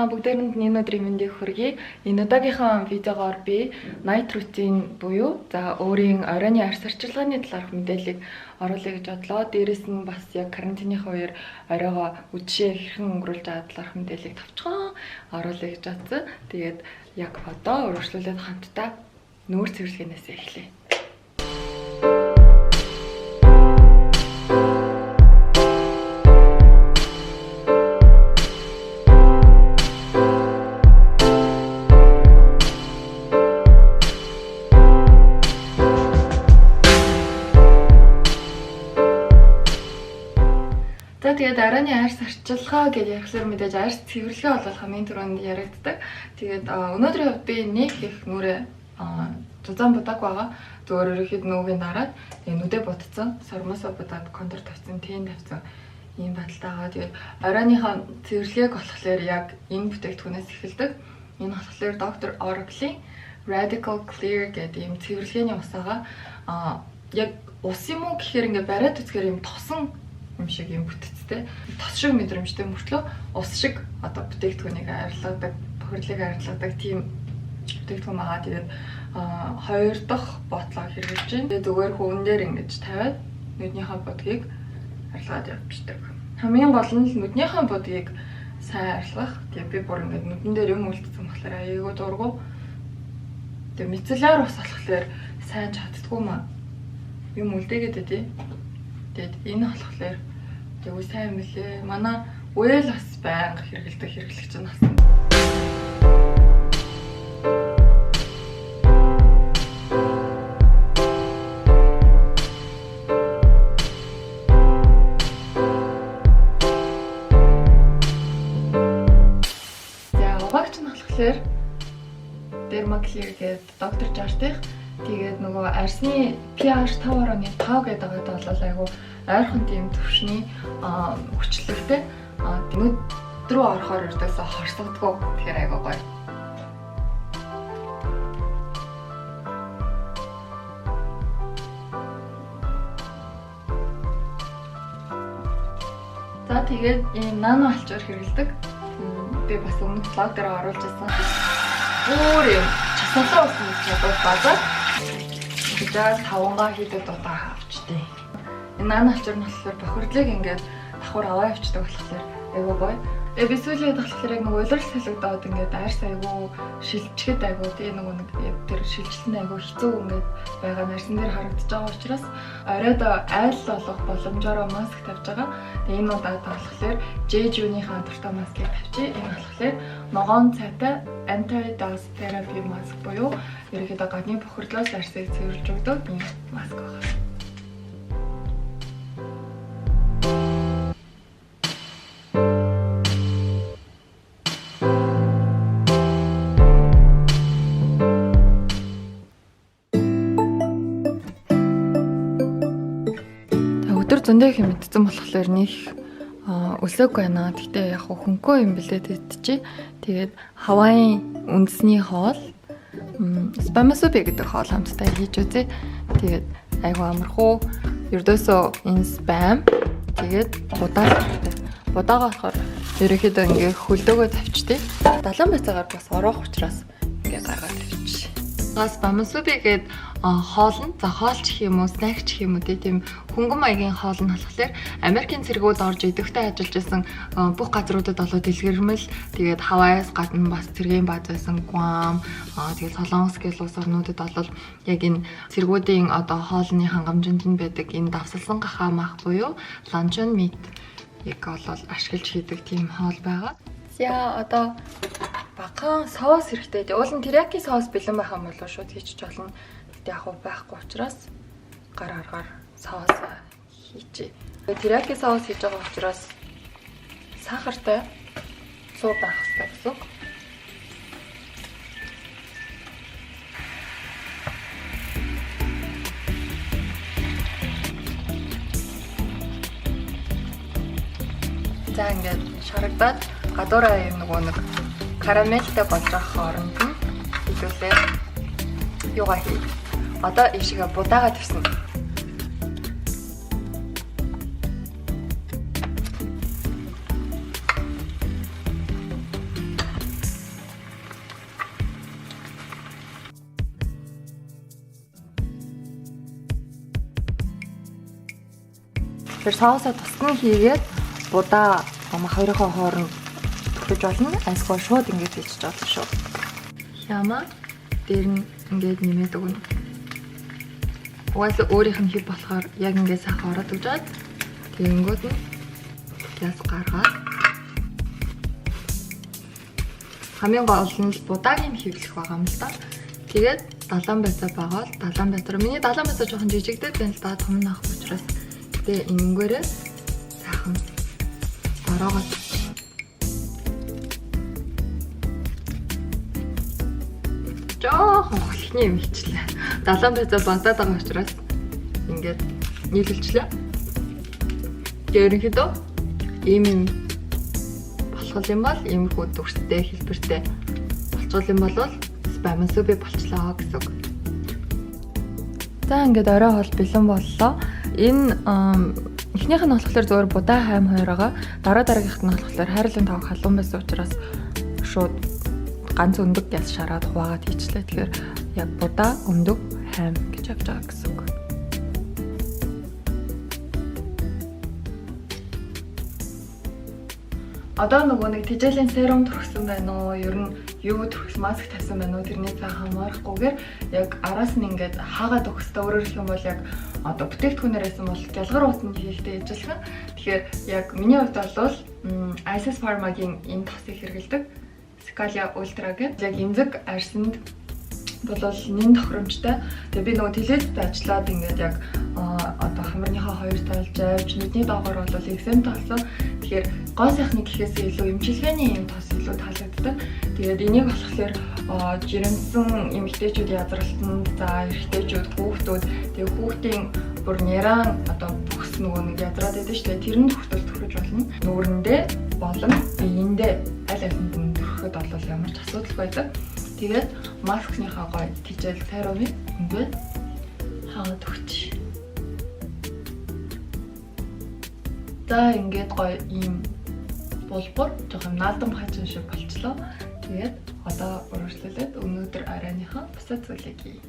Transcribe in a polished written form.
бүгдээрэнд энэ өдрийн мэндийг хүргэе. Энэ удаагийнхаа видеогоор би night routine буюу за өөрийн оройн арьс арчилгааны талаарх мэдээллийг оруулъя гэж бодлоо. Дээрээс нь бас яг карантины үеэр оройгоо үдшээ хэрхэн өнгөрүүлж байгаа талаарх мэдээллийг товчхон оруулъя гэж бодсон. Тэгээд яг одоо үргэлжлүүлээд хамтдаа нүүр цэвэрлэгээс эхлэе. Тэгээд оройн арьс арчилгаа гэж ярихлаар мэдээж арьс цэвэрлэгээ бол хамгийн түрүүнд яригддаг. Тэгээд өнөөдрийн хувьд би нэг их нүрээ зузаан будаг байгаа. Зөвөр ерөөхдөө нүгийн дараад нүдэ бутцсан, сормосоо будаад контур тавьсан, тэн тавьсан ийм байдалтайгаа. Тэгээд оройныхаа цэвэрлэгээг болохоор яг энэ бүтээгдэхүүнээс эхэлдэг. Энэ болохоор доктор Oracle Radical Clear гэдэг ийм цэвэрлэгээний усаага яг ус юм уу гэхээр ингээ бариад үзэхээр юм тосон юм шиг юм бүтцтэй. Тос шиг мэдрэмжтэй мөртлөө ус шиг одоо бүтээгдэхүүнийг арилгадаг, бохирлыг арилгадаг тийм бүтээгдэхүүн байгаа. Тэгээд хоёр дахь ботлоо хэрэглэж байна. Тэгээд зүгээр хүүн дээр ингэж тавиад нүднийхээ будгийг арилгаад явчихдаг. Хамгийн гол нь нүднийхээ будгийг сайн арилгах. Тэгээд би бүр ингэж нүдэн дээр юм үлдсэн болохоор аяйгуу дургу. Тэгээд мицелляр ус болохоор сайн чаддгүй маа. Юм үлдээгээд байдیں۔ Тэгээд энэ болохоор тэгвэл сайн мөлий. Манай үйл бас байнга хэрэглэгч нь болсон. За угаагч нь болохоор Dermaclear гэдэг доктор Жартих. Тэгээд нөгөө арьсны pH 5.5 гэдэг байгаад бол айгу ойрхон тийм төвшний хүчлэгтэй нүд рүү орохоор өрдөөсө хорсгодгоо. Тэгэхээр айгу гоё. За тэгээд ийм нано алчуур хэрэгэлдэг. Би бас өмнөх блог дээр оруулж байсан. Өөр юм часалаа усан чадвар базаа. Тэгээд тавангаа хийдэг дутаа авчтээ. Энэ нано алчуур нь болохоор бохирдлыг ингээд давхар аваа явчихдаг болохоор айгуу гоё. Тэгээ би сүүлийн болохоор яг нэг улирал солигдоод ингээд арьс айгуу шилжчихэд айгуу тэгээ нөгөө нэг тэр шилжилтэн айгуу хэцүү ингээд байгаа нарсан дээр харагдаж байгаа учраас оройд айл болох боломжоор маск тавьж байгаа. Тэгээ энэ удаад болохоор JJ-ийн хамтартай маскыг тавьчих. Энэ болохоор ногоон цайтай anti-dust therapy mask буюу ерөнхийдөө гадны бохирдлоос арьсыг цэвэрлж өгдөг ийм маск байна. Зөндөө их мэдсэн болохоор нэг өсөөгүй байна. Гэтэ яг хөнгөө юм билээ тэтчи. Тэгээд Хавайн үндэсний хоол спамасупи гэдэг хоол хамтдаа хийж үзье. Тэгээд айгу амархуу. Ердөөсөө энэ спам тэгээд будаага болохоор ерөөхдөө ингээ хөлдөөгөө тавьчтээ. Далайн байцаагаар бас ороох учраас ингээ гаргаад тавьчих. Спамасупи гэдэг хоол нь за хоолч гэх юм уу, снэк гэх юм уу тийм хөнгөн маягийн хоол нь болохоор Америкийн цэргүүд орж идэвхтэй ажиллаж байсан бүх газруудад болоо дэлгэрмэл тэгээд Хавайас гадна бас цэргийн бааз байсан Гуам тэгээд Солонгос гэх улс орнуудад бол яг энэ цэргүүдийн одоо хоолны хангамжинд нь байдаг энэ давсалсан гахаа мах буюу luncheon meat яг бол ашиглаж хийдэг тийм хоол байгаа. За одоо багахан соус хэрэгтэй. Уул нь терияки соус бэлэн байх юм болоо шууд хийчих болно. Гэтэ яг байхгүй учраас гар аргаар соус хийчихье. Терияки соус хийж байгаа учраас сахартай цуу байх хэрэгтэй гэсэн. За ингээд шарагдаад гадуураа юм нөгөө нэг карамельтай болж байгаа хооронд нь хэвлээ юугаа хий. Одоо ишигээ будаагаа тавьсан. Тэгэхээр соусоо тусган хийгээд будаа хоёрынхоо хооронд түхэж болно. Айсгүй шууд ингэж хийж болно шүү. Яма дээр нь ингэж нэмээд өгнө. Угаасаа өөрийнх нь хий болохоор яг ингэ сайхан ороод өгч жаад тэгэнгүүт нь яс гаргаад хамгийн гол нь будааг юм хийвлэх байгаа юм л да. Тэгээд далайн байцаа байгаа л далайн байцаа. Миний далайн байцаа жоохон жижигдээд байна л да. Том наах учраас тэгээ ингэнгээрээ сайхан ороогоо жоохон хөлхний юм хийчлээ. Далайн байцаа багдаад байгаа учраас ингээд нийлүүлчлээ. Тэгээ ерөнхийдөө ийм болох юм бол иймэрхүү дүрстэй хэлбэртэй болцвол юм бол спам сүби болчлоо гэсэн үг. За ингээд орой хоол бэлэн боллоо. Энэ эхнийх нь болохоор зөвөр будаа хайм хоёр байгаа. Дараагийнх нь болохоор хайрлын тав халуун байсан учраас шууд ганц өндөг яс шараад хуваагаад хийчлээ. Тэгэхээр яг будаа өндөг хайм гэж авч байгаа гэсэн үг. Одоо нөгөө нэг тижээлийн серум төрсөн байна уу? Ер нь юу төрсөн маск тавьсан байна уу? Тэрний цаа хамаарахгүйгээр яг араас нь ингээд хаагаад өгөхтэй. Өөрөөр хэлэх юм бол яг одоо бүтээгдэхүүнээр байсан бол гялгар уутанд хийхдээ ижилхэн. Тэгэхээр яг миний хувьд бол Isis Pharma-гийн энэ тосыг хэрэглэдэг. Scalia Ultra гэдэг яг эмзэг арсанд бол нэн тохиромжтой. Тэгээ би нөгөө телевизэд ажиллаад ингээд яг одоо хамарныхаа хоёр талж авч нүдний доогоор бол экземт болсон. Тэгэхээр гоо сайхны гэхээс илүү эмчилгээний юм тос илүү таалагддаг. Тэгээд энийг болохоор жирэмсэн эмэгтэйчүүд язралтанд за эрэгтэйчүүд хүүхдүүд тэгээ хүүхдийн бүр няран одоо бүхс нөгөө нэг язраад байдаг шүү дээ. Тэрэнд хүртэл төрөж болно. Нүүрэндээ болон биеиндээ аль алинд нь төрөхөд бол ямар ч асуудал байдаг. Тэгээд маскныхаа гоё тижэл серумыг ингээд хаагаад өгч. За ингээд гоё ийм булбар жоохон наалдан хачин шиг болчлоо. Тэгээд одоо урагшлуулад өнөөдөр оройныхоо бусад зүйлийг